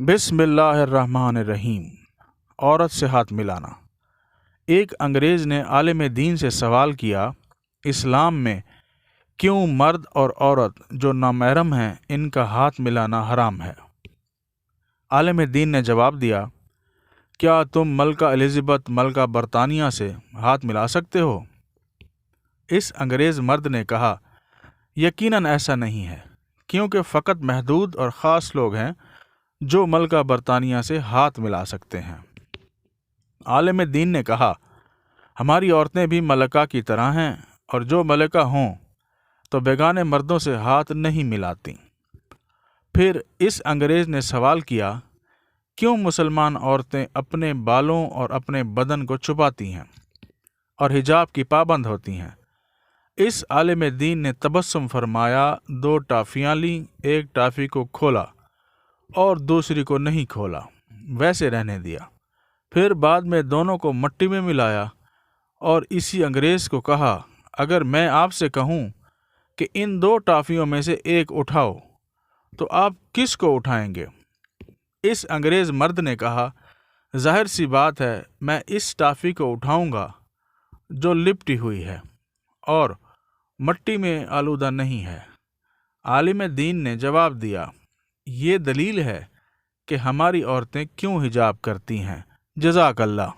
بسم اللہ الرحمن الرحیم۔ عورت سے ہاتھ ملانا۔ ایک انگریز نے عالم دین سے سوال کیا، اسلام میں کیوں مرد اور عورت جو نامحرم ہیں ان کا ہاتھ ملانا حرام ہے؟ عالم دین نے جواب دیا، کیا تم ملکہ الزبتھ ملکہ برطانیہ سے ہاتھ ملا سکتے ہو؟ اس انگریز مرد نے کہا، یقیناً ایسا نہیں ہے، کیونکہ فقط محدود اور خاص لوگ ہیں جو ملکہ برطانیہ سے ہاتھ ملا سکتے ہیں۔ عالم دین نے کہا، ہماری عورتیں بھی ملکہ کی طرح ہیں، اور جو ملکہ ہوں تو بیگانے مردوں سے ہاتھ نہیں ملاتی۔ پھر اس انگریز نے سوال کیا، کیوں مسلمان عورتیں اپنے بالوں اور اپنے بدن کو چھپاتی ہیں اور حجاب کی پابند ہوتی ہیں؟ اس عالم دین نے تبسم فرمایا، 2 ٹافیاں لیں، ایک ٹافی کو کھولا اور دوسری کو نہیں کھولا، ویسے رہنے دیا۔ پھر بعد میں دونوں کو مٹی میں ملایا اور اسی انگریز کو کہا، اگر میں آپ سے کہوں کہ ان 2 ٹافیوں میں سے ایک اٹھاؤ تو آپ کس کو اٹھائیں گے؟ اس انگریز مرد نے کہا، ظاہر سی بات ہے، میں اس ٹافی کو اٹھاؤں گا جو لپٹی ہوئی ہے اور مٹی میں آلودہ نہیں ہے۔ عالم دین نے جواب دیا، یہ دلیل ہے کہ ہماری عورتیں کیوں حجاب کرتی ہیں۔ جزاک اللہ۔